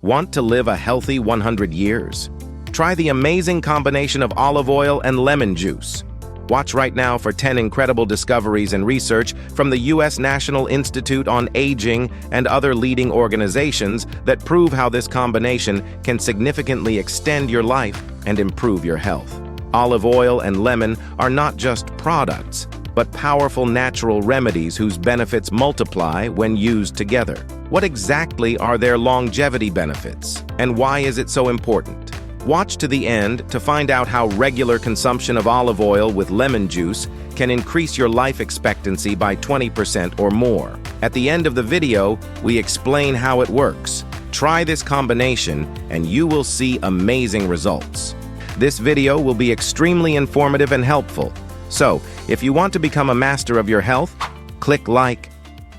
Want to live a healthy 100 years? Try the amazing combination of olive oil and lemon juice. Watch right now for 10 incredible discoveries and research from the U.S. National Institute on Aging and other leading organizations that prove how this combination can significantly extend your life and improve your health. Olive oil and lemon are not just products, but powerful natural remedies whose benefits multiply when used together. What exactly are their longevity benefits, and why is it so important? Watch to the end to find out how regular consumption of olive oil with lemon juice can increase your life expectancy by 20% or more. At the end of the video, we explain how it works. Try this combination and you will see amazing results. This video will be extremely informative and helpful. So, if you want to become a master of your health, click like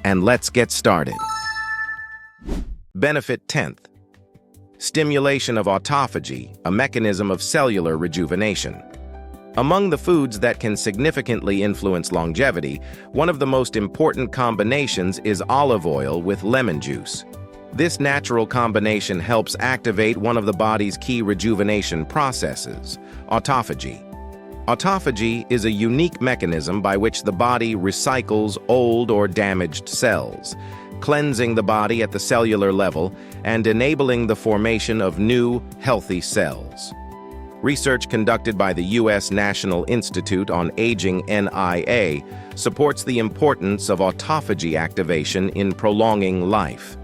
and let's get started. Benefit 10th. Stimulation of autophagy, a mechanism of cellular rejuvenation. Among the foods that can significantly influence longevity, one of the most important combinations is olive oil with lemon juice. This natural combination helps activate one of the body's key rejuvenation processes, autophagy. Autophagy is a unique mechanism by which the body recycles old or damaged cells, cleansing the body at the cellular level and enabling the formation of new, healthy cells. Research conducted by the U.S. National Institute on Aging (NIA) supports the importance of autophagy activation in prolonging life.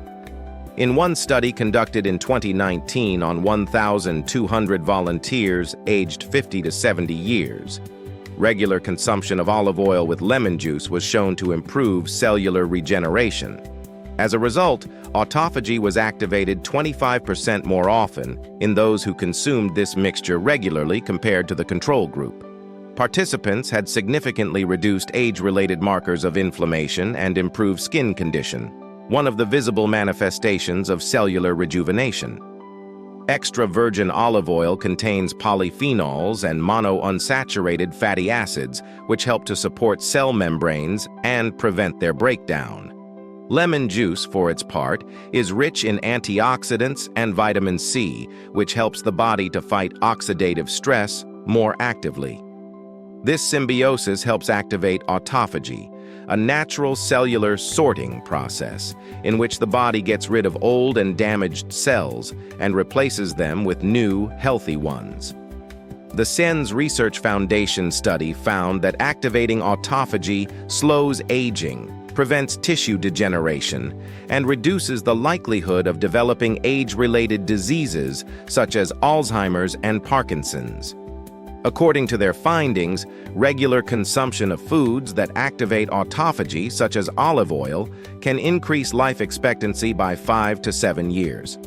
In one study conducted in 2019 on 1,200 volunteers aged 50 to 70 years, regular consumption of olive oil with lemon juice was shown to improve cellular regeneration. As a result, autophagy was activated 25% more often in those who consumed this mixture regularly compared to the control group. Participants had significantly reduced age-related markers of inflammation and improved skin condition, one of the visible manifestations of cellular rejuvenation. Extra virgin olive oil contains polyphenols and monounsaturated fatty acids, which help to support cell membranes and prevent their breakdown. Lemon juice, for its part, is rich in antioxidants and vitamin C, which helps the body to fight oxidative stress more actively. This symbiosis helps activate autophagy, a natural cellular sorting process in which the body gets rid of old and damaged cells and replaces them with new, healthy ones. The SENS Research Foundation study found that activating autophagy slows aging, prevents tissue degeneration, and reduces the likelihood of developing age-related diseases such as Alzheimer's and Parkinson's. According to their findings, regular consumption of foods that activate autophagy, such as olive oil, can increase life expectancy by 5 to 7 years.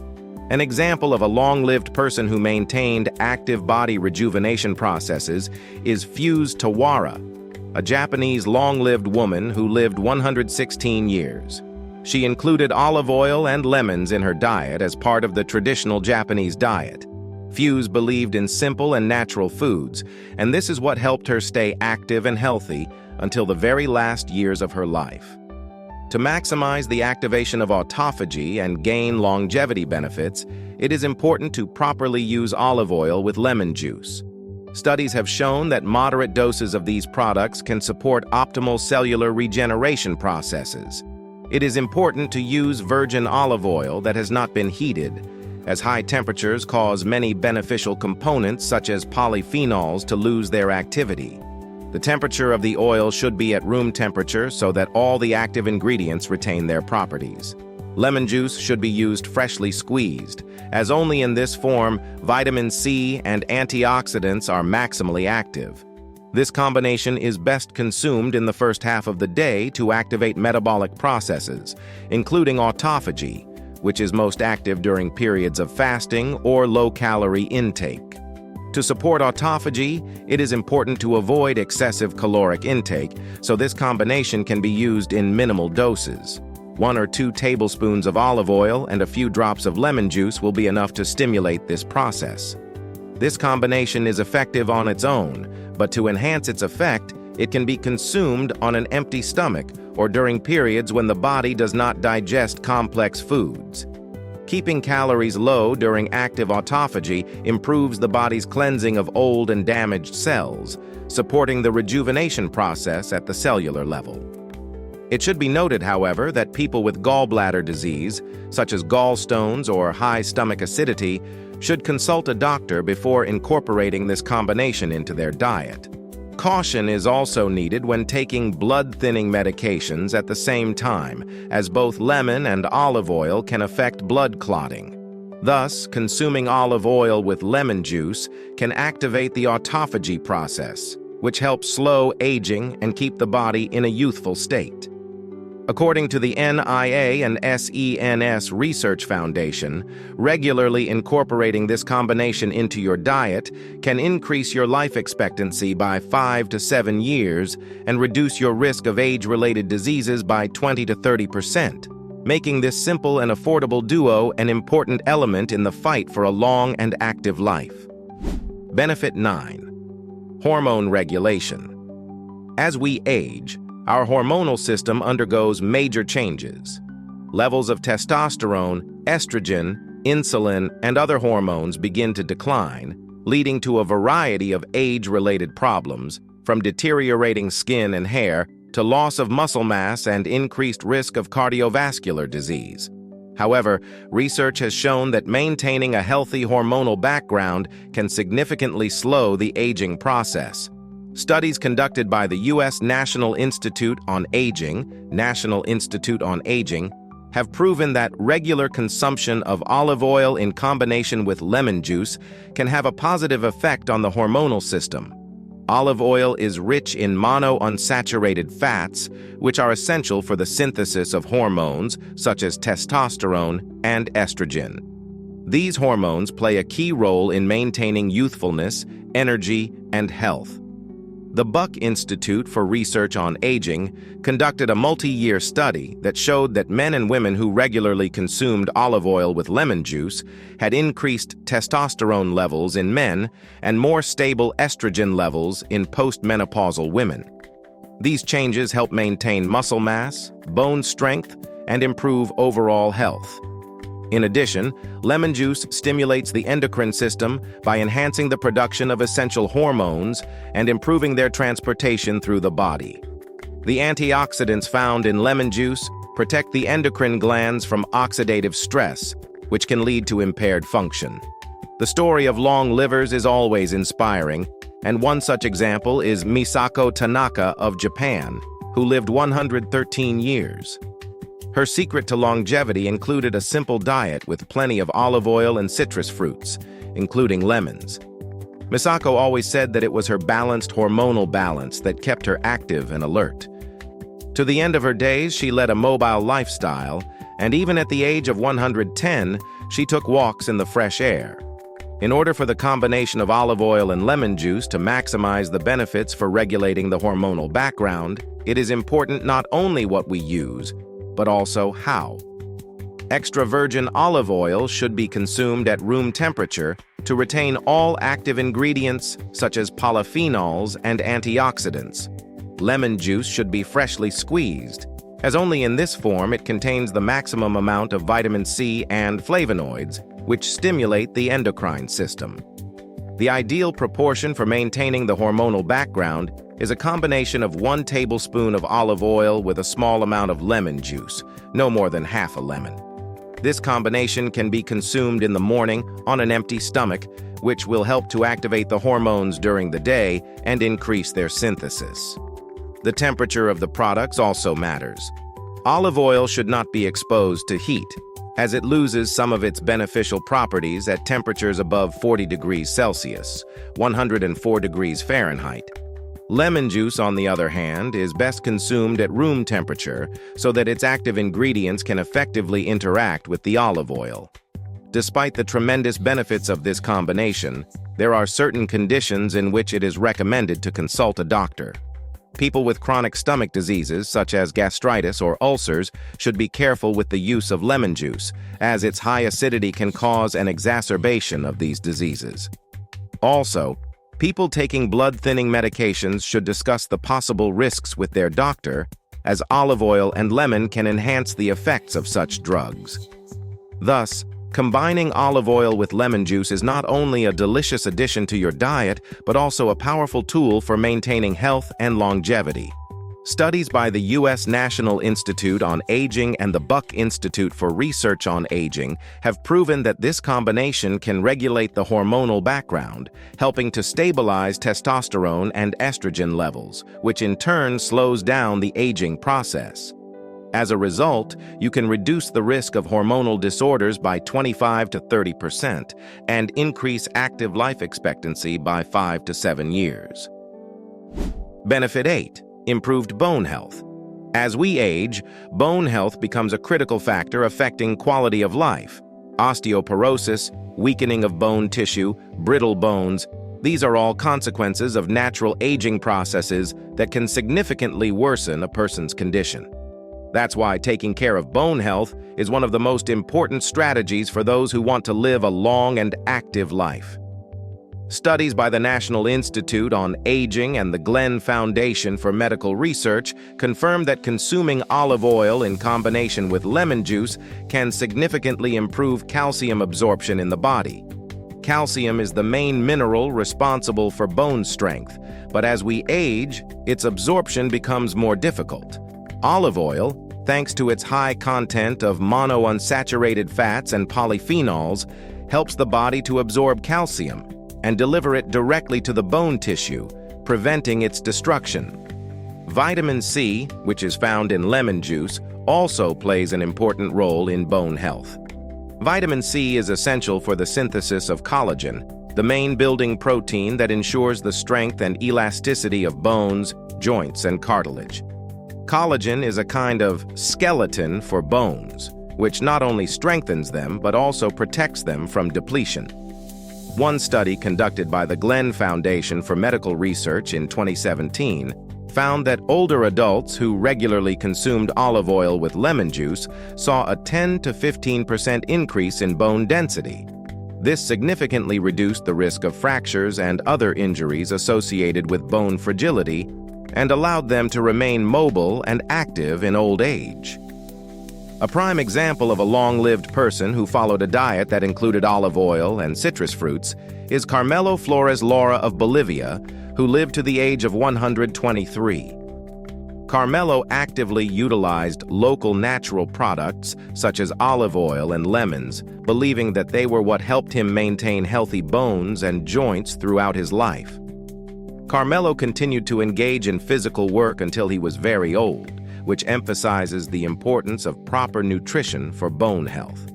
An example of a long-lived person who maintained active body rejuvenation processes is Fuse Tawara, a Japanese long-lived woman who lived 116 years. She included olive oil and lemons in her diet as part of the traditional Japanese diet. Fuse believed in simple and natural foods, and this is what helped her stay active and healthy until the very last years of her life. To maximize the activation of autophagy and gain longevity benefits, it is important to properly use olive oil with lemon juice. Studies have shown that moderate doses of these products can support optimal cellular regeneration processes. It is important to use virgin olive oil that has not been heated, as high temperatures cause many beneficial components such as polyphenols to lose their activity. The temperature of the oil should be at room temperature so that all the active ingredients retain their properties. Lemon juice should be used freshly squeezed, as only in this form vitamin C and antioxidants are maximally active. This combination is best consumed in the first half of the day to activate metabolic processes, including autophagy, which is most active during periods of fasting or low-calorie intake. To support autophagy, it is important to avoid excessive caloric intake, so this combination can be used in minimal doses. 1 or 2 tablespoons of olive oil and a few drops of lemon juice will be enough to stimulate this process. This combination is effective on its own, but to enhance its effect, it can be consumed on an empty stomach or during periods when the body does not digest complex foods. Keeping calories low during active autophagy improves the body's cleansing of old and damaged cells, supporting the rejuvenation process at the cellular level. It should be noted, however, that people with gallbladder disease, such as gallstones or high stomach acidity, should consult a doctor before incorporating this combination into their diet. Caution is also needed when taking blood-thinning medications at the same time, as both lemon and olive oil can affect blood clotting. Thus, consuming olive oil with lemon juice can activate the autophagy process, which helps slow aging and keep the body in a youthful state. According to the NIA and SENS Research Foundation, regularly incorporating this combination into your diet can increase your life expectancy by 5 to 7 years and reduce your risk of age-related diseases by 20 to 30%, making this simple and affordable duo an important element in the fight for a long and active life. Benefit 9. Hormone regulation. As we age, our hormonal system undergoes major changes. Levels of testosterone, estrogen, insulin, and other hormones begin to decline, leading to a variety of age-related problems, from deteriorating skin and hair to loss of muscle mass and increased risk of cardiovascular disease. However, research has shown that maintaining a healthy hormonal background can significantly slow the aging process. Studies conducted by the U.S. National Institute on Aging, have proven that regular consumption of olive oil in combination with lemon juice can have a positive effect on the hormonal system. Olive oil is rich in monounsaturated fats, which are essential for the synthesis of hormones such as testosterone and estrogen. These hormones play a key role in maintaining youthfulness, energy, and health. The Buck Institute for Research on Aging conducted a multi-year study that showed that men and women who regularly consumed olive oil with lemon juice had increased testosterone levels in men and more stable estrogen levels in postmenopausal women. These changes help maintain muscle mass, bone strength, and improve overall health. In addition, lemon juice stimulates the endocrine system by enhancing the production of essential hormones and improving their transportation through the body. The antioxidants found in lemon juice protect the endocrine glands from oxidative stress, which can lead to impaired function. The story of long livers is always inspiring, and one such example is Misako Tanaka of Japan, who lived 113 years. Her secret to longevity included a simple diet with plenty of olive oil and citrus fruits, including lemons. Misako always said that it was her balanced hormonal balance that kept her active and alert. To the end of her days, she led a mobile lifestyle, and even at the age of 110, she took walks in the fresh air. In order for the combination of olive oil and lemon juice to maximize the benefits for regulating the hormonal background, it is important not only what we use, but also how. Extra virgin olive oil should be consumed at room temperature to retain all active ingredients such as polyphenols and antioxidants. Lemon juice should be freshly squeezed, as only in this form it contains the maximum amount of vitamin C and flavonoids, which stimulate the endocrine system. The ideal proportion for maintaining the hormonal background is a combination of 1 tablespoon of olive oil with a small amount of lemon juice, no more than half a lemon. This combination can be consumed in the morning on an empty stomach, which will help to activate the hormones during the day and increase their synthesis. The temperature of the products also matters. Olive oil should not be exposed to heat, as it loses some of its beneficial properties at temperatures above 40 degrees Celsius, 104 degrees Fahrenheit. Lemon juice, on the other hand, is best consumed at room temperature so that its active ingredients can effectively interact with the olive oil. Despite the tremendous benefits of this combination, there are certain conditions in which it is recommended to consult a doctor. People with chronic stomach diseases, such as gastritis or ulcers, should be careful with the use of lemon juice, as its high acidity can cause an exacerbation of these diseases. Also, people taking blood-thinning medications should discuss the possible risks with their doctor, as olive oil and lemon can enhance the effects of such drugs. Thus, Combining olive oil with lemon juice is not only a delicious addition to your diet, but also a powerful tool for maintaining health and longevity. Studies by the U.S. National Institute on Aging and the Buck Institute for Research on Aging have proven that this combination can regulate the hormonal background, helping to stabilize testosterone and estrogen levels, which in turn slows down the aging process. As a result, you can reduce the risk of hormonal disorders by 25 to 30% and increase active life expectancy by 5 to 7 years. Benefit 8. Improved bone health. As we age, bone health becomes a critical factor affecting quality of life. Osteoporosis, weakening of bone tissue, brittle bones, these are all consequences of natural aging processes that can significantly worsen a person's condition. That's why taking care of bone health is one of the most important strategies for those who want to live a long and active life. Studies by the National Institute on Aging and the Glenn Foundation for Medical Research confirm that consuming olive oil in combination with lemon juice can significantly improve calcium absorption in the body. Calcium is the main mineral responsible for bone strength, but as we age, its absorption becomes more difficult. Olive oil, thanks to its high content of monounsaturated fats and polyphenols, helps the body to absorb calcium and deliver it directly to the bone tissue, preventing its destruction. Vitamin C, which is found in lemon juice, also plays an important role in bone health. Vitamin C is essential for the synthesis of collagen, the main building protein that ensures the strength and elasticity of bones, joints, and cartilage. Collagen is a kind of skeleton for bones, which not only strengthens them but also protects them from depletion. One study conducted by the Glenn Foundation for Medical Research in 2017 found that older adults who regularly consumed olive oil with lemon juice saw a 10 to 15% increase in bone density. This significantly reduced the risk of fractures and other injuries associated with bone fragility and allowed them to remain mobile and active in old age. A prime example of a long-lived person who followed a diet that included olive oil and citrus fruits is Carmelo Flores Lara of Bolivia, who lived to the age of 123. Carmelo actively utilized local natural products such as olive oil and lemons, believing that they were what helped him maintain healthy bones and joints throughout his life. Carmelo continued to engage in physical work until he was very old, which emphasizes the importance of proper nutrition for bone health.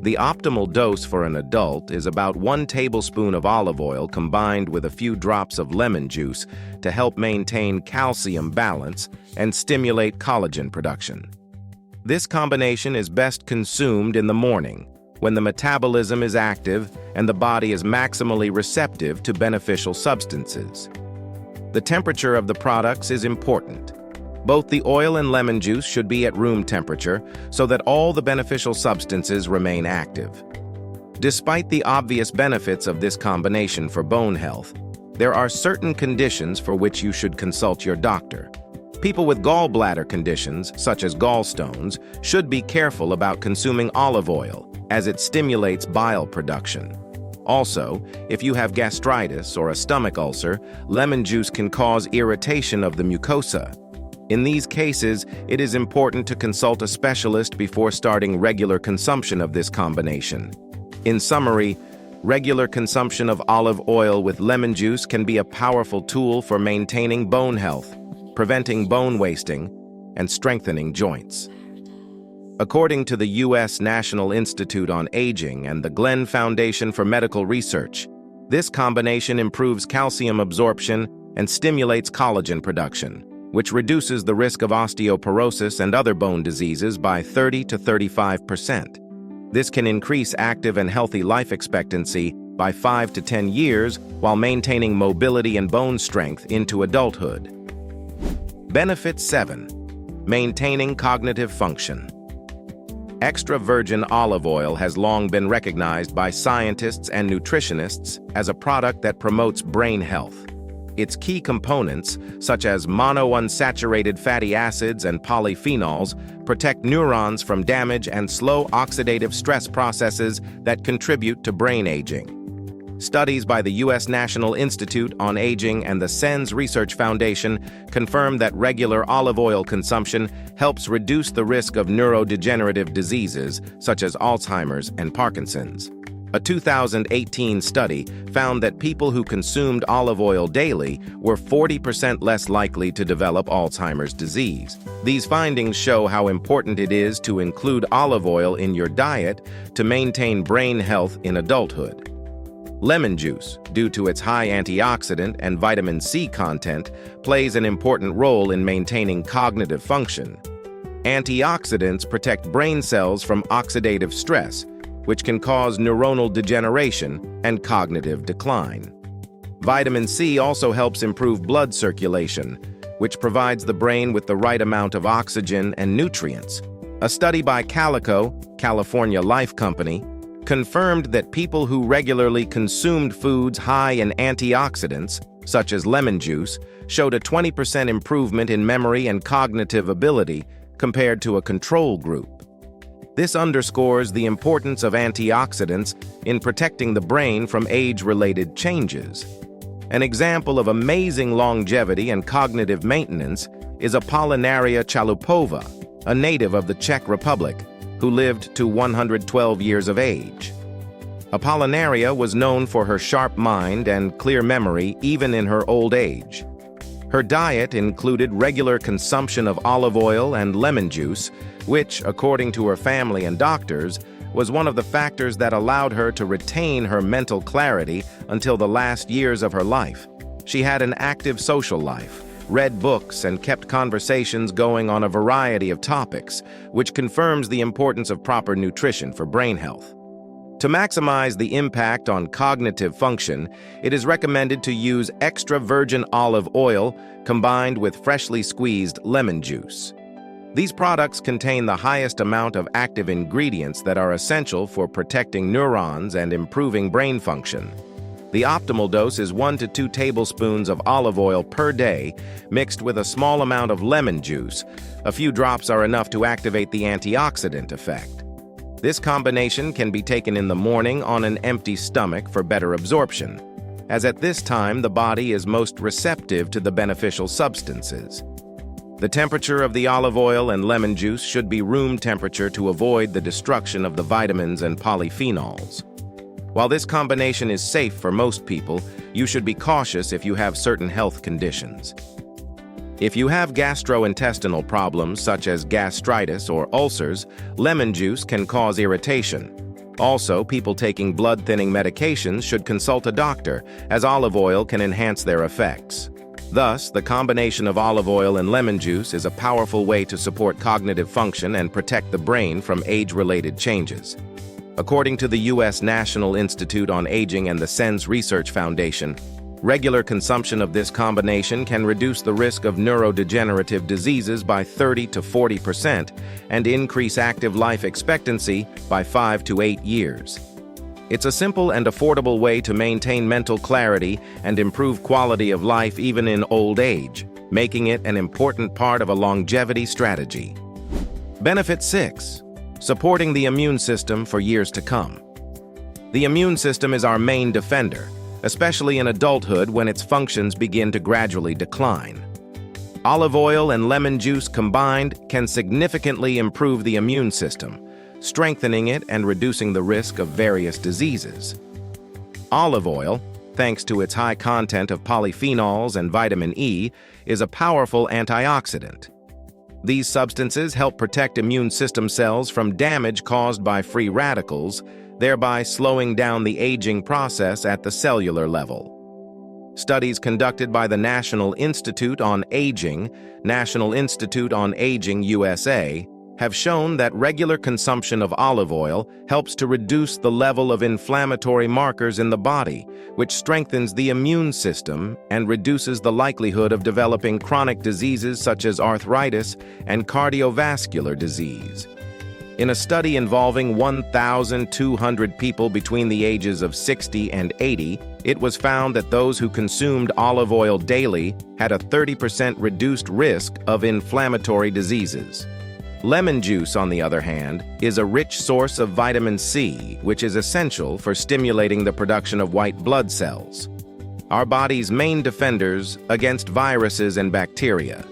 The optimal dose for an adult is about 1 tablespoon of olive oil combined with a few drops of lemon juice to help maintain calcium balance and stimulate collagen production. This combination is best consumed in the morning, when the metabolism is active and the body is maximally receptive to beneficial substances. The temperature of the products is important. Both the oil and lemon juice should be at room temperature so that all the beneficial substances remain active. Despite the obvious benefits of this combination for bone health, there are certain conditions for which you should consult your doctor. People with gallbladder conditions, such as gallstones, should be careful about consuming olive oil, as it stimulates bile production. Also, if you have gastritis or a stomach ulcer, lemon juice can cause irritation of the mucosa. In these cases, it is important to consult a specialist before starting regular consumption of this combination. In summary, regular consumption of olive oil with lemon juice can be a powerful tool for maintaining bone health, preventing bone wasting, and strengthening joints. According to the U.S. National Institute on Aging and the Glenn Foundation for Medical Research, this combination improves calcium absorption and stimulates collagen production, which reduces the risk of osteoporosis and other bone diseases by 30 to 35%. This can increase active and healthy life expectancy by 5 to 10 years while maintaining mobility and bone strength into adulthood. Benefit 7. Maintaining cognitive function. Extra virgin olive oil has long been recognized by scientists and nutritionists as a product that promotes brain health. Its key components, such as monounsaturated fatty acids and polyphenols, protect neurons from damage and slow oxidative stress processes that contribute to brain aging. Studies by the U.S. National Institute on Aging and the SENS Research Foundation confirm that regular olive oil consumption helps reduce the risk of neurodegenerative diseases such as Alzheimer's and Parkinson's. A 2018 study found that people who consumed olive oil daily were 40% less likely to develop Alzheimer's disease. These findings show how important it is to include olive oil in your diet to maintain brain health in adulthood. Lemon juice, due to its high antioxidant and vitamin C content, plays an important role in maintaining cognitive function. Antioxidants protect brain cells from oxidative stress, which can cause neuronal degeneration and cognitive decline. Vitamin C also helps improve blood circulation, which provides the brain with the right amount of oxygen and nutrients. A study by Calico, California Life Company, confirmed that people who regularly consumed foods high in antioxidants, such as lemon juice, showed a 20% improvement in memory and cognitive ability compared to a control group. This underscores the importance of antioxidants in protecting the brain from age-related changes. An example of amazing longevity and cognitive maintenance is Apollinaria Chalupova, a native of the Czech Republic, who lived to 112 years of age. Apollinaria was known for her sharp mind and clear memory even in her old age. Her diet included regular consumption of olive oil and lemon juice, which, according to her family and doctors, was one of the factors that allowed her to retain her mental clarity until the last years of her life. She had an active social life, read books, and kept conversations going on a variety of topics, which confirms the importance of proper nutrition for brain health. To maximize the impact on cognitive function, it is recommended to use extra virgin olive oil combined with freshly squeezed lemon juice. These products contain the highest amount of active ingredients that are essential for protecting neurons and improving brain function. The optimal dose is 1 to 2 tablespoons of olive oil per day, mixed with a small amount of lemon juice. A few drops are enough to activate the antioxidant effect. This combination can be taken in the morning on an empty stomach for better absorption, as at this time the body is most receptive to the beneficial substances. The temperature of the olive oil and lemon juice should be room temperature to avoid the destruction of the vitamins and polyphenols. While this combination is safe for most people, you should be cautious if you have certain health conditions. If you have gastrointestinal problems such as gastritis or ulcers, lemon juice can cause irritation. Also, people taking blood-thinning medications should consult a doctor, as olive oil can enhance their effects. Thus, the combination of olive oil and lemon juice is a powerful way to support cognitive function and protect the brain from age-related changes. According to the U.S. National Institute on Aging and the SENS Research Foundation, regular consumption of this combination can reduce the risk of neurodegenerative diseases by 30 to 40% and increase active life expectancy by 5 to 8 years. It's a simple and affordable way to maintain mental clarity and improve quality of life even in old age, making it an important part of a longevity strategy. Benefit 6. Supporting the immune system for years to come. The immune system is our main defender, especially in adulthood when its functions begin to gradually decline. Olive oil and lemon juice combined can significantly improve the immune system, strengthening it and reducing the risk of various diseases. Olive oil, thanks to its high content of polyphenols and vitamin E, is a powerful antioxidant. These substances help protect immune system cells from damage caused by free radicals, thereby slowing down the aging process at the cellular level. Studies conducted by the National Institute on Aging, USA, have shown that regular consumption of olive oil helps to reduce the level of inflammatory markers in the body, which strengthens the immune system and reduces the likelihood of developing chronic diseases such as arthritis and cardiovascular disease. In a study involving 1,200 people between the ages of 60 and 80, it was found that those who consumed olive oil daily had a 30% reduced risk of inflammatory diseases. Lemon juice, on the other hand, is a rich source of vitamin C, which is essential for stimulating the production of white blood cells, our body's main defenders against viruses and bacteria.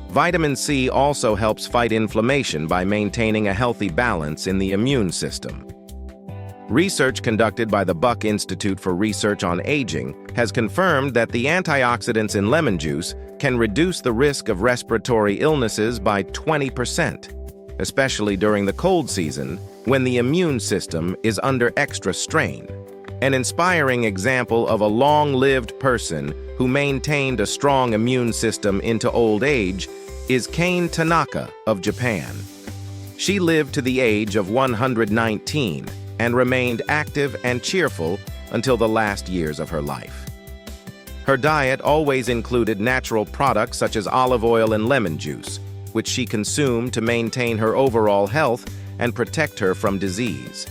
Vitamin C also helps fight inflammation by maintaining a healthy balance in the immune system. Research conducted by the Buck Institute for Research on Aging has confirmed that the antioxidants in lemon juice can reduce the risk of respiratory illnesses by 20%, especially during the cold season when the immune system is under extra strain. An inspiring example of a long-lived person who maintained a strong immune system into old age is Kane Tanaka of Japan. She lived to the age of 119 and remained active and cheerful until the last years of her life. Her diet always included natural products such as olive oil and lemon juice, which she consumed to maintain her overall health and protect her from disease.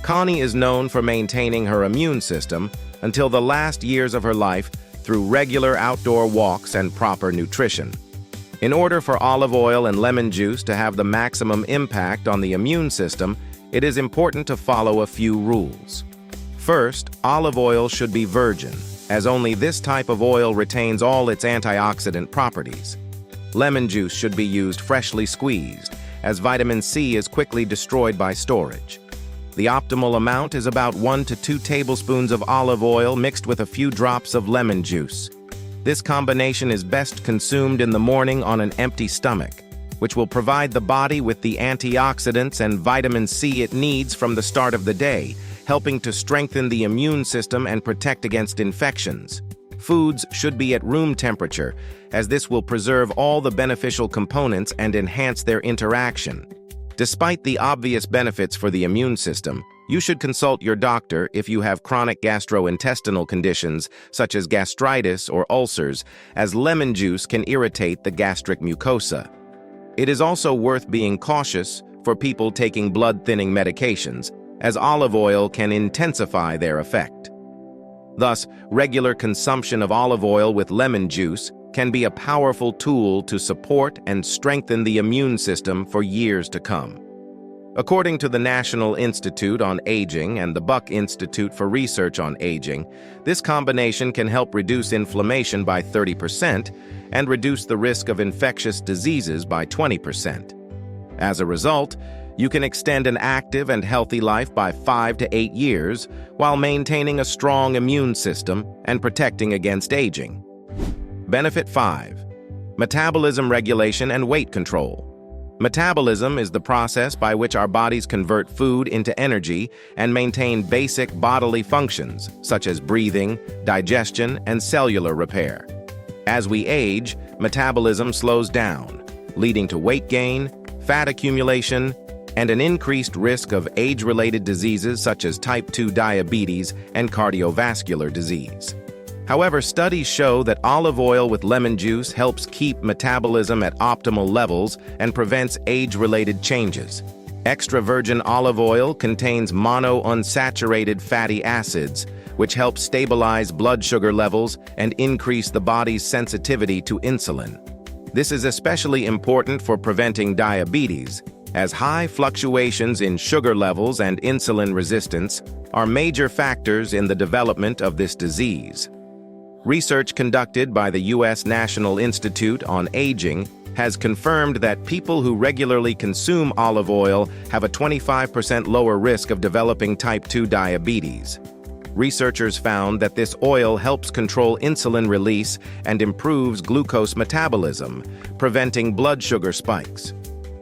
Connie is known for maintaining her immune system until the last years of her life through regular outdoor walks and proper nutrition. In order for olive oil and lemon juice to have the maximum impact on the immune system, it is important to follow a few rules. First, olive oil should be virgin, as only this type of oil retains all its antioxidant properties. Lemon juice should be used freshly squeezed, as vitamin C is quickly destroyed by storage. The optimal amount is about 1 to 2 tablespoons of olive oil mixed with a few drops of lemon juice. This combination is best consumed in the morning on an empty stomach, which will provide the body with the antioxidants and vitamin C it needs from the start of the day, helping to strengthen the immune system and protect against infections. Foods should be at room temperature, as this will preserve all the beneficial components and enhance their interaction. Despite the obvious benefits for the immune system, you should consult your doctor if you have chronic gastrointestinal conditions such as gastritis or ulcers, as lemon juice can irritate the gastric mucosa. It is also worth being cautious for people taking blood-thinning medications, as olive oil can intensify their effect. Thus, regular consumption of olive oil with lemon juice can be a powerful tool to support and strengthen the immune system for years to come. According to the National Institute on Aging and the Buck Institute for Research on Aging, this combination can help reduce inflammation by 30% and reduce the risk of infectious diseases by 20%. As a result, you can extend an active and healthy life by 5 to 8 years while maintaining a strong immune system and protecting against aging. Benefit 5. Metabolism regulation and weight control. Metabolism is the process by which our bodies convert food into energy and maintain basic bodily functions, such as breathing, digestion, and cellular repair. As we age, metabolism slows down, leading to weight gain, fat accumulation, and an increased risk of age-related diseases such as type 2 diabetes and cardiovascular disease. However, studies show that olive oil with lemon juice helps keep metabolism at optimal levels and prevents age-related changes. Extra virgin olive oil contains monounsaturated fatty acids, which help stabilize blood sugar levels and increase the body's sensitivity to insulin. This is especially important for preventing diabetes, as high fluctuations in sugar levels and insulin resistance are major factors in the development of this disease. Research conducted by the U.S. National Institute on Aging has confirmed that people who regularly consume olive oil have a 25% lower risk of developing type 2 diabetes. Researchers found that this oil helps control insulin release and improves glucose metabolism, preventing blood sugar spikes.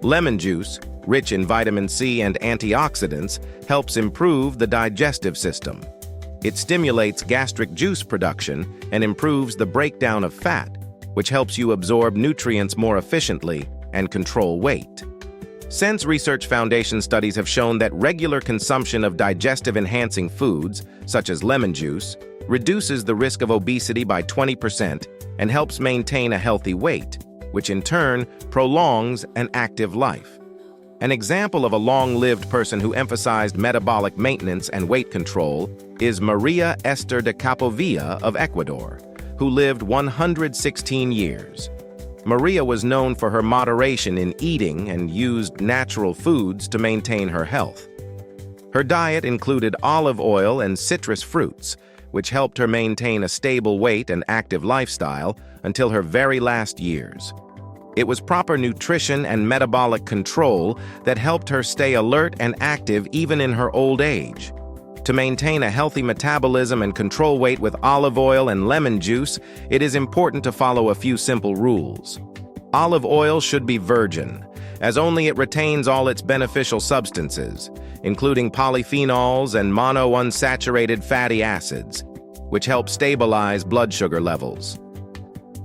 Lemon juice, rich in vitamin C and antioxidants, helps improve the digestive system. It stimulates gastric juice production and improves the breakdown of fat, which helps you absorb nutrients more efficiently and control weight. Sense Research Foundation studies have shown that regular consumption of digestive-enhancing foods, such as lemon juice, reduces the risk of obesity by 20% and helps maintain a healthy weight, which in turn prolongs an active life. An example of a long-lived person who emphasized metabolic maintenance and weight control is Maria Esther de Capovilla of Ecuador, who lived 116 years. Maria was known for her moderation in eating and used natural foods to maintain her health. Her diet included olive oil and citrus fruits, which helped her maintain a stable weight and active lifestyle until her very last years. It was proper nutrition and metabolic control that helped her stay alert and active even in her old age. To maintain a healthy metabolism and control weight with olive oil and lemon juice, it is important to follow a few simple rules. Olive oil should be virgin, as only it retains all its beneficial substances, including polyphenols and monounsaturated fatty acids, which help stabilize blood sugar levels.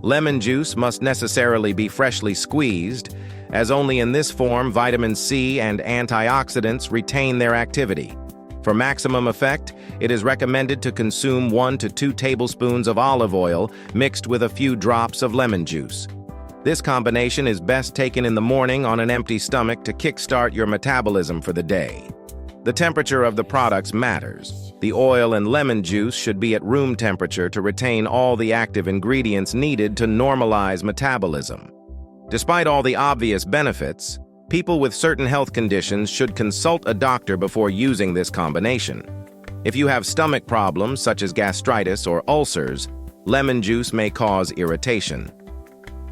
Lemon juice must necessarily be freshly squeezed, as only in this form vitamin C and antioxidants retain their activity. For maximum effect, it is recommended to consume 1 to 2 tablespoons of olive oil mixed with a few drops of lemon juice. This combination is best taken in the morning on an empty stomach to kickstart your metabolism for the day. The temperature of the products matters. The oil and lemon juice should be at room temperature to retain all the active ingredients needed to normalize metabolism. Despite all the obvious benefits, people with certain health conditions should consult a doctor before using this combination. If you have stomach problems such as gastritis or ulcers, lemon juice may cause irritation.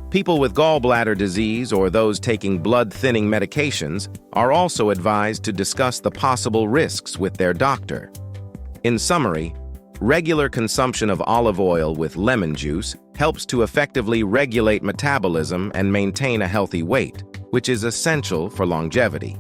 People with gallbladder disease or those taking blood-thinning medications are also advised to discuss the possible risks with their doctor. In summary, regular consumption of olive oil with lemon juice helps to effectively regulate metabolism and maintain a healthy weight, which is essential for longevity.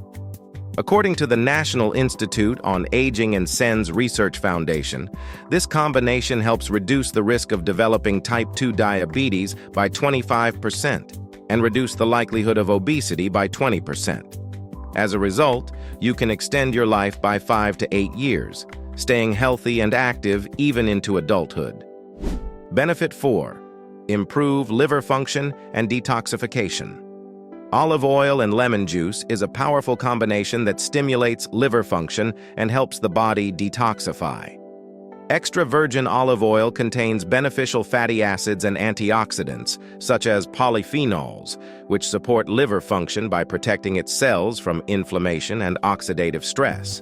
According to the National Institute on Aging and SENS Research Foundation, this combination helps reduce the risk of developing type 2 diabetes by 25% and reduce the likelihood of obesity by 20%. As a result, you can extend your life by 5 to 8 years, staying healthy and active even into adulthood. Benefit 4. Improve liver function and detoxification. Olive oil and lemon juice is a powerful combination that stimulates liver function and helps the body detoxify. Extra virgin olive oil contains beneficial fatty acids and antioxidants, such as polyphenols, which support liver function by protecting its cells from inflammation and oxidative stress.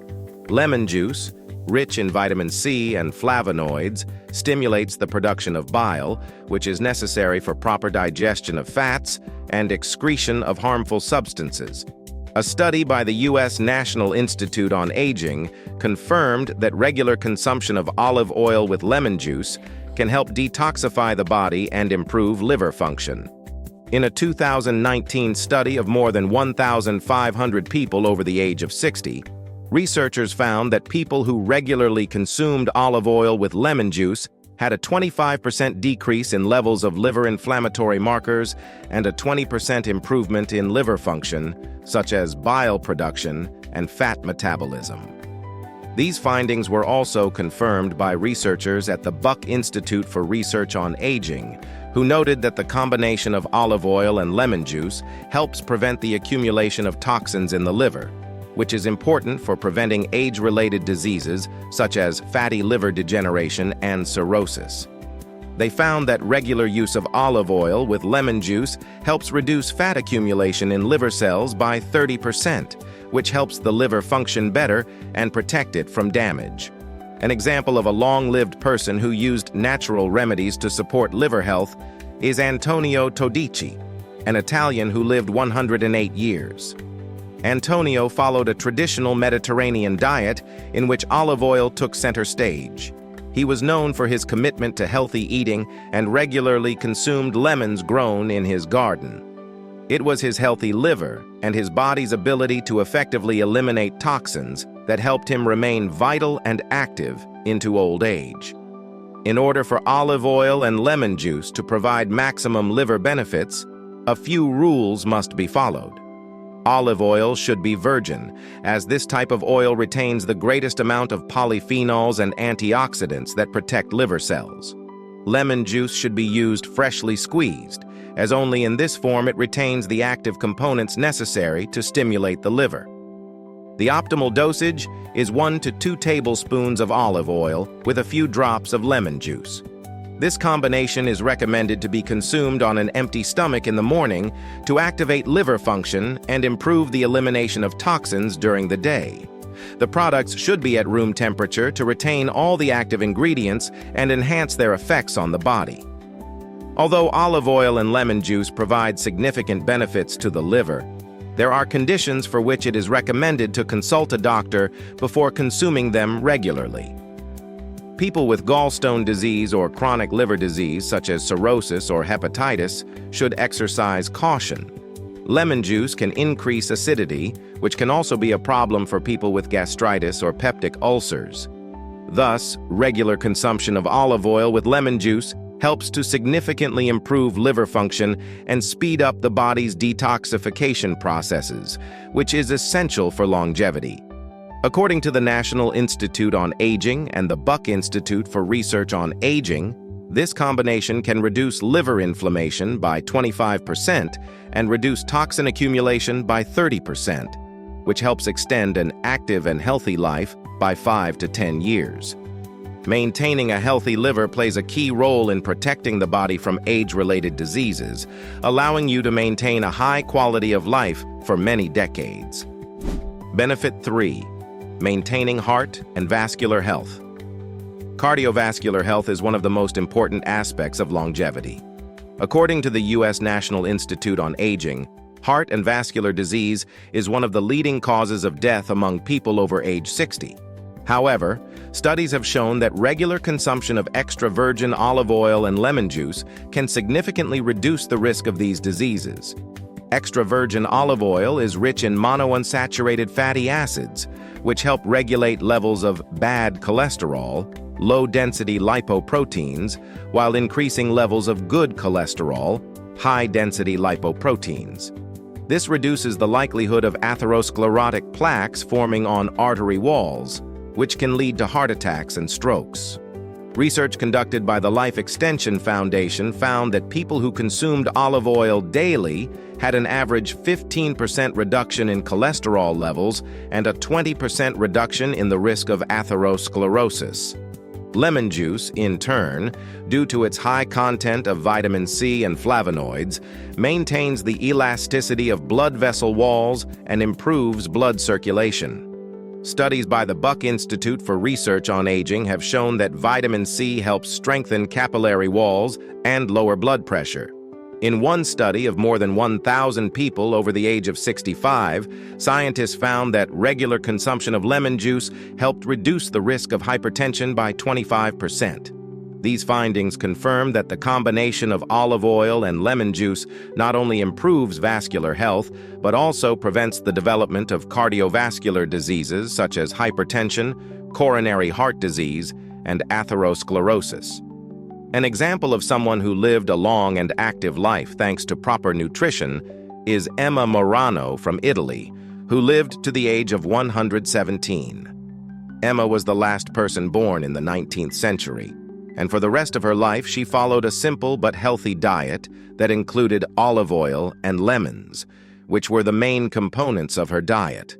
Lemon juice, rich in vitamin C and flavonoids, stimulates the production of bile, which is necessary for proper digestion of fats and excretion of harmful substances. A study by the U.S. National Institute on Aging confirmed that regular consumption of olive oil with lemon juice can help detoxify the body and improve liver function. In a 2019 study of more than 1,500 people over the age of 60, researchers found that people who regularly consumed olive oil with lemon juice had a 25% decrease in levels of liver inflammatory markers and a 20% improvement in liver function, such as bile production and fat metabolism. These findings were also confirmed by researchers at the Buck Institute for Research on Aging, who noted that the combination of olive oil and lemon juice helps prevent the accumulation of toxins in the liver, which is important for preventing age-related diseases such as fatty liver degeneration and cirrhosis. They found that regular use of olive oil with lemon juice helps reduce fat accumulation in liver cells by 30%, which helps the liver function better and protect it from damage. An example of a long-lived person who used natural remedies to support liver health is Antonio Todici, an Italian who lived 108 years. Antonio followed a traditional Mediterranean diet in which olive oil took center stage. He was known for his commitment to healthy eating and regularly consumed lemons grown in his garden. It was his healthy liver and his body's ability to effectively eliminate toxins that helped him remain vital and active into old age. In order for olive oil and lemon juice to provide maximum liver benefits, a few rules must be followed. Olive oil should be virgin, as this type of oil retains the greatest amount of polyphenols and antioxidants that protect liver cells. Lemon juice should be used freshly squeezed, as only in this form it retains the active components necessary to stimulate the liver. The optimal dosage is 1 to 2 tablespoons of olive oil with a few drops of lemon juice. This combination is recommended to be consumed on an empty stomach in the morning to activate liver function and improve the elimination of toxins during the day. The products should be at room temperature to retain all the active ingredients and enhance their effects on the body. Although olive oil and lemon juice provide significant benefits to the liver, there are conditions for which it is recommended to consult a doctor before consuming them regularly. People with gallstone disease or chronic liver disease, such as cirrhosis or hepatitis, should exercise caution. Lemon juice can increase acidity, which can also be a problem for people with gastritis or peptic ulcers. Thus, regular consumption of olive oil with lemon juice helps to significantly improve liver function and speed up the body's detoxification processes, which is essential for longevity. According to the National Institute on Aging and the Buck Institute for Research on Aging, this combination can reduce liver inflammation by 25% and reduce toxin accumulation by 30%, which helps extend an active and healthy life by 5 to 10 years. Maintaining a healthy liver plays a key role in protecting the body from age-related diseases, allowing you to maintain a high quality of life for many decades. Benefit 3. Maintaining heart and vascular health. Cardiovascular health is one of the most important aspects of longevity. According to the U.S. National Institute on Aging, heart and vascular disease is one of the leading causes of death among people over age 60. However, studies have shown that regular consumption of extra virgin olive oil and lemon juice can significantly reduce the risk of these diseases. Extra virgin olive oil is rich in monounsaturated fatty acids, which help regulate levels of bad cholesterol, low-density lipoproteins, while increasing levels of good cholesterol, high-density lipoproteins. This reduces the likelihood of atherosclerotic plaques forming on artery walls, which can lead to heart attacks and strokes. Research conducted by the Life Extension Foundation found that people who consumed olive oil daily had an average 15% reduction in cholesterol levels and a 20% reduction in the risk of atherosclerosis. Lemon juice, in turn, due to its high content of vitamin C and flavonoids, maintains the elasticity of blood vessel walls and improves blood circulation. Studies by the Buck Institute for Research on Aging have shown that vitamin C helps strengthen capillary walls and lower blood pressure. In one study of more than 1,000 people over the age of 65, scientists found that regular consumption of lemon juice helped reduce the risk of hypertension by 25%. These findings confirm that the combination of olive oil and lemon juice not only improves vascular health, but also prevents the development of cardiovascular diseases such as hypertension, coronary heart disease, and atherosclerosis. An example of someone who lived a long and active life thanks to proper nutrition is Emma Morano from Italy, who lived to the age of 117. Emma was the last person born in the 19th century, and for the rest of her life she followed a simple but healthy diet that included olive oil and lemons, which were the main components of her diet.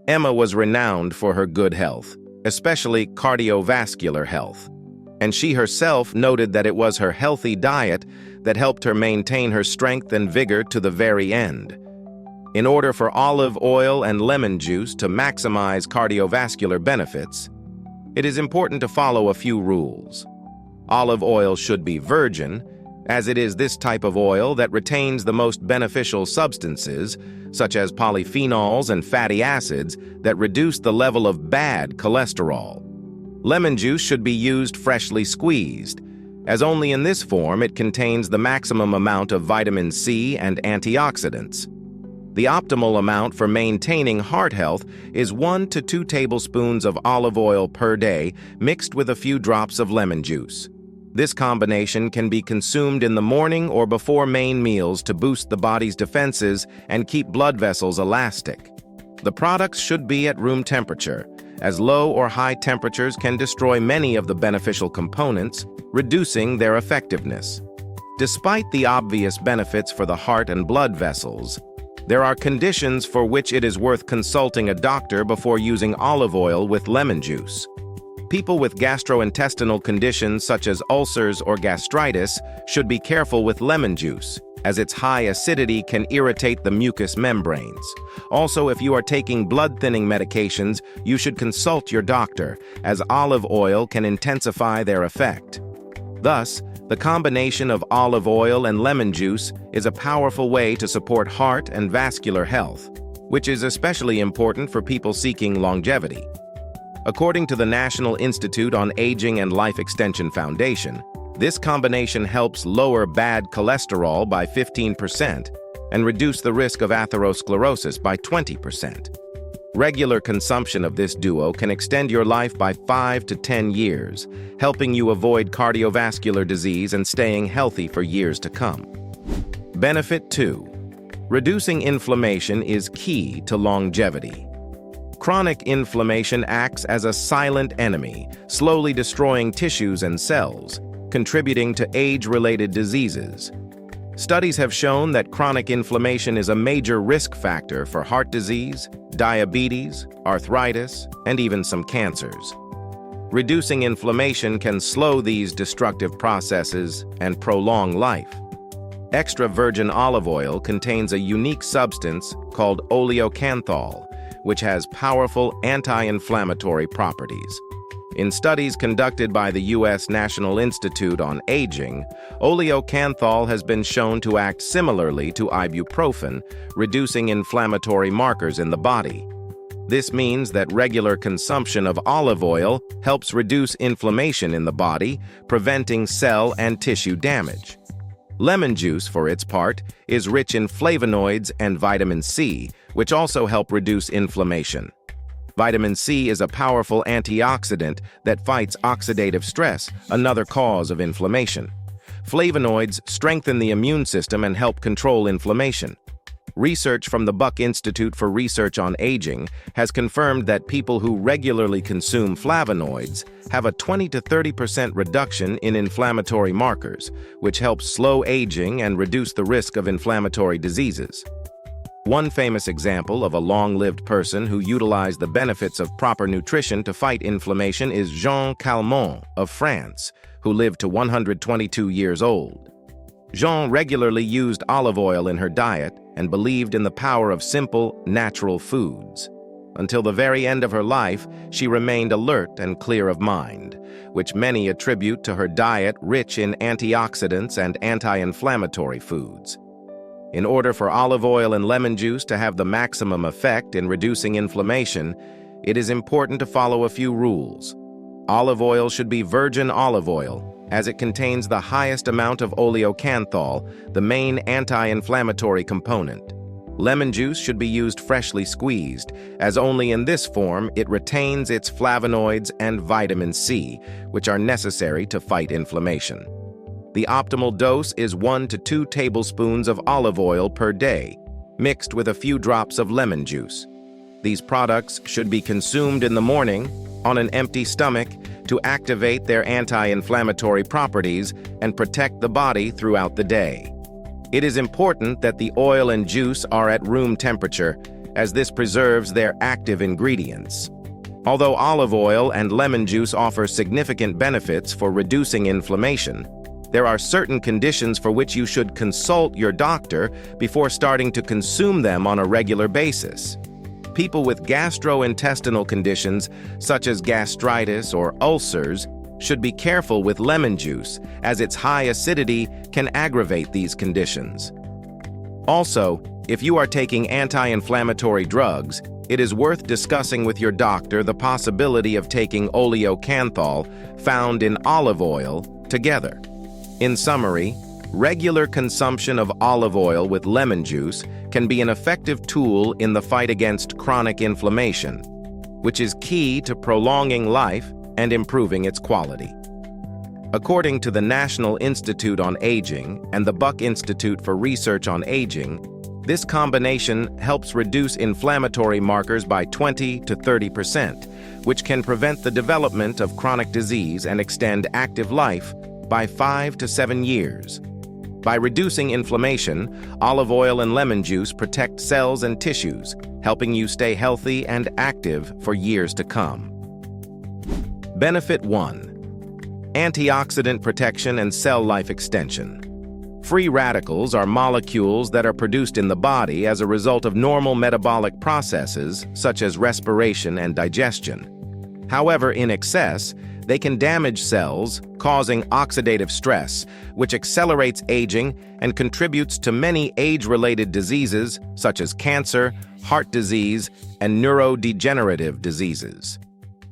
Emma was renowned for her good health, especially cardiovascular health, and she herself noted that it was her healthy diet that helped her maintain her strength and vigor to the very end. In order for olive oil and lemon juice to maximize cardiovascular benefits, it is important to follow a few rules. Olive oil should be virgin, as it is this type of oil that retains the most beneficial substances, such as polyphenols and fatty acids, that reduce the level of bad cholesterol. Lemon juice should be used freshly squeezed, as only in this form it contains the maximum amount of vitamin C and antioxidants. The optimal amount for maintaining heart health is 1 to 2 tablespoons of olive oil per day mixed with a few drops of lemon juice. This combination can be consumed in the morning or before main meals to boost the body's defenses and keep blood vessels elastic. The products should be at room temperature, as low or high temperatures can destroy many of the beneficial components, reducing their effectiveness. Despite the obvious benefits for the heart and blood vessels, there are conditions for which it is worth consulting a doctor before using olive oil with lemon juice. People with gastrointestinal conditions such as ulcers or gastritis should be careful with lemon juice, as its high acidity can irritate the mucous membranes. Also, if you are taking blood-thinning medications, you should consult your doctor, as olive oil can intensify their effect. Thus, the combination of olive oil and lemon juice is a powerful way to support heart and vascular health, which is especially important for people seeking longevity. According to the National Institute on Aging and Life Extension Foundation, this combination helps lower bad cholesterol by 15% and reduce the risk of atherosclerosis by 20%. Regular consumption of this duo can extend your life by 5 to 10 years, helping you avoid cardiovascular disease and staying healthy for years to come. Benefit 2. Reducing inflammation is key to longevity. Chronic inflammation acts as a silent enemy, slowly destroying tissues and cells, contributing to age-related diseases. Studies have shown that chronic inflammation is a major risk factor for heart disease, diabetes, arthritis, and even some cancers. Reducing inflammation can slow these destructive processes and prolong life. Extra virgin olive oil contains a unique substance called oleocanthal, which has powerful anti-inflammatory properties. In studies conducted by the U.S. National Institute on Aging, oleocanthal has been shown to act similarly to ibuprofen, reducing inflammatory markers in the body. This means that regular consumption of olive oil helps reduce inflammation in the body, preventing cell and tissue damage. Lemon juice, for its part, is rich in flavonoids and vitamin C, which also help reduce inflammation. Vitamin C is a powerful antioxidant that fights oxidative stress, another cause of inflammation. Flavonoids strengthen the immune system and help control inflammation. Research from the Buck Institute for Research on Aging has confirmed that people who regularly consume flavonoids have a 20 to 30% reduction in inflammatory markers, which helps slow aging and reduce the risk of inflammatory diseases. One famous example of a long-lived person who utilized the benefits of proper nutrition to fight inflammation is Jean Calment of France, who lived to 122 years old. Jean regularly used olive oil in her diet and believed in the power of simple, natural foods. Until the very end of her life, she remained alert and clear of mind, which many attribute to her diet rich in antioxidants and anti-inflammatory foods. In order for olive oil and lemon juice to have the maximum effect in reducing inflammation, it is important to follow a few rules. Olive oil should be virgin olive oil, as it contains the highest amount of oleocanthal, the main anti-inflammatory component. Lemon juice should be used freshly squeezed, as only in this form it retains its flavonoids and vitamin C, which are necessary to fight inflammation. The optimal dose is 1 to 2 tablespoons of olive oil per day, mixed with a few drops of lemon juice. These products should be consumed in the morning, on an empty stomach, to activate their anti-inflammatory properties and protect the body throughout the day. It is important that the oil and juice are at room temperature, as this preserves their active ingredients. Although olive oil and lemon juice offer significant benefits for reducing inflammation, there are certain conditions for which you should consult your doctor before starting to consume them on a regular basis. People with gastrointestinal conditions, such as gastritis or ulcers, should be careful with lemon juice, as its high acidity can aggravate these conditions. Also, if you are taking anti-inflammatory drugs, it is worth discussing with your doctor the possibility of taking oleocanthal, found in olive oil, together. In summary, regular consumption of olive oil with lemon juice can be an effective tool in the fight against chronic inflammation, which is key to prolonging life and improving its quality. According to the National Institute on Aging and the Buck Institute for Research on Aging, this combination helps reduce inflammatory markers by 20 to 30%, which can prevent the development of chronic disease and extend active life by 5 to 7 years. By reducing inflammation, olive oil and lemon juice protect cells and tissues, helping you stay healthy and active for years to come. Benefit 1. Antioxidant protection and cell life extension. Free radicals are molecules that are produced in the body as a result of normal metabolic processes such as respiration and digestion. However, in excess, they can damage cells, causing oxidative stress, which accelerates aging and contributes to many age-related diseases such as cancer, heart disease, and neurodegenerative diseases.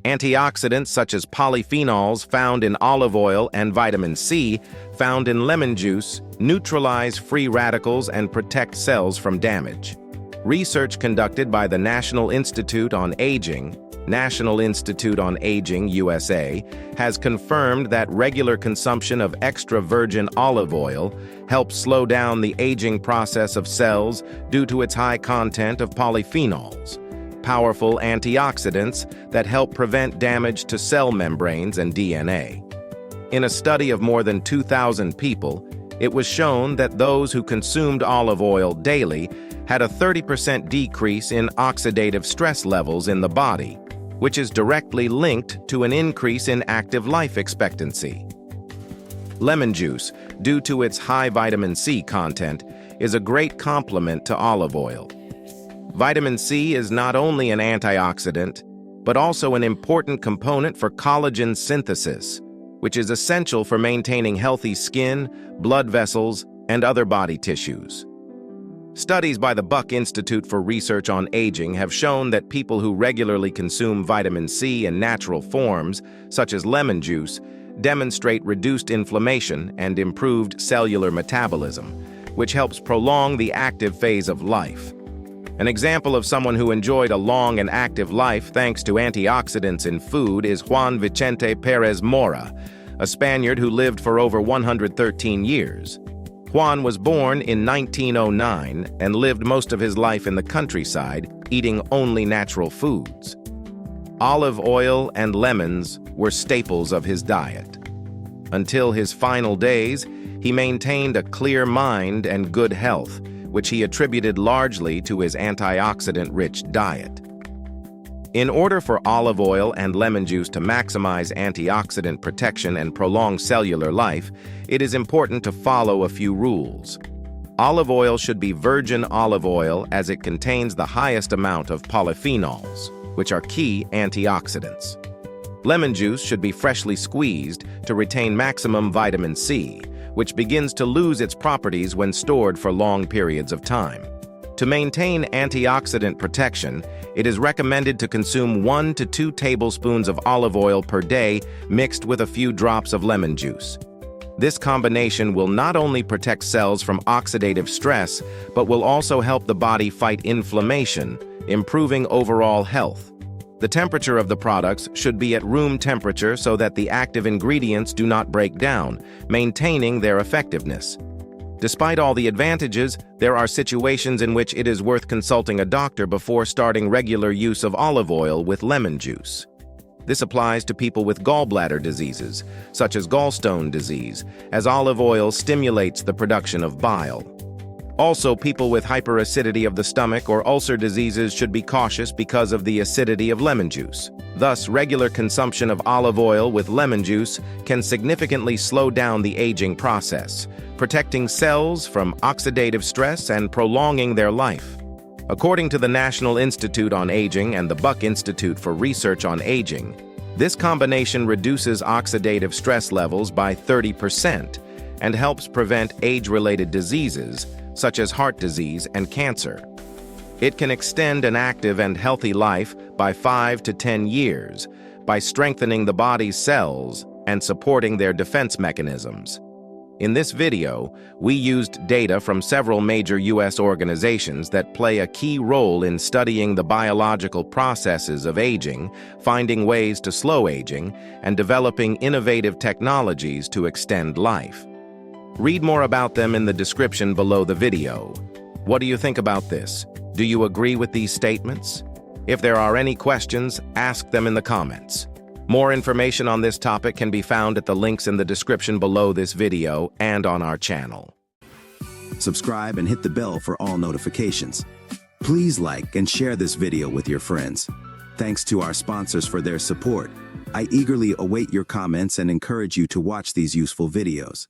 Antioxidants such as polyphenols found in olive oil and vitamin C found in lemon juice neutralize free radicals and protect cells from damage. Research conducted by the National Institute on Aging, USA, has confirmed that regular consumption of extra virgin olive oil helps slow down the aging process of cells due to its high content of polyphenols, powerful antioxidants that help prevent damage to cell membranes and DNA. In a study of more than 2,000 people, it was shown that those who consumed olive oil daily had a 30% decrease in oxidative stress levels in the body, which is directly linked to an increase in active life expectancy. Lemon juice, due to its high vitamin C content, is a great complement to olive oil. Vitamin C is not only an antioxidant, but also an important component for collagen synthesis, which is essential for maintaining healthy skin, blood vessels, and other body tissues. Studies by the Buck Institute for Research on Aging have shown that people who regularly consume vitamin C in natural forms, such as lemon juice, demonstrate reduced inflammation and improved cellular metabolism, which helps prolong the active phase of life. An example of someone who enjoyed a long and active life thanks to antioxidants in food is Juan Vicente Pérez Mora, a Spaniard who lived for over 113 years. Juan was born in 1909 and lived most of his life in the countryside, eating only natural foods. Olive oil and lemons were staples of his diet. Until his final days, he maintained a clear mind and good health, which he attributed largely to his antioxidant-rich diet. In order for olive oil and lemon juice to maximize antioxidant protection and prolong cellular life, it is important to follow a few rules. Olive oil should be virgin olive oil as it contains the highest amount of polyphenols, which are key antioxidants. Lemon juice should be freshly squeezed to retain maximum vitamin C, which begins to lose its properties when stored for long periods of time. To maintain antioxidant protection, it is recommended to consume 1 to 2 tablespoons of olive oil per day mixed with a few drops of lemon juice. This combination will not only protect cells from oxidative stress, but will also help the body fight inflammation, improving overall health. The temperature of the products should be at room temperature so that the active ingredients do not break down, maintaining their effectiveness. Despite all the advantages, there are situations in which it is worth consulting a doctor before starting regular use of olive oil with lemon juice. This applies to people with gallbladder diseases, such as gallstone disease, as olive oil stimulates the production of bile. Also, people with hyperacidity of the stomach or ulcer diseases should be cautious because of the acidity of lemon juice. Thus, regular consumption of olive oil with lemon juice can significantly slow down the aging process, protecting cells from oxidative stress and prolonging their life. According to the National Institute on Aging and the Buck Institute for Research on Aging, this combination reduces oxidative stress levels by 30% and helps prevent age-related diseases such as heart disease and cancer. It can extend an active and healthy life by 5 to 10 years by strengthening the body's cells and supporting their defense mechanisms. In this video, we used data from several major U.S. organizations that play a key role in studying the biological processes of aging, finding ways to slow aging, and developing innovative technologies to extend life. Read more about them in the description below the video. What do you think about this? Do you agree with these statements? If there are any questions, ask them in the comments. More information on this topic can be found at the links in the description below this video and on our channel. Subscribe and hit the bell for all notifications. Please like and share this video with your friends. Thanks to our sponsors for their support. I eagerly await your comments and encourage you to watch these useful videos.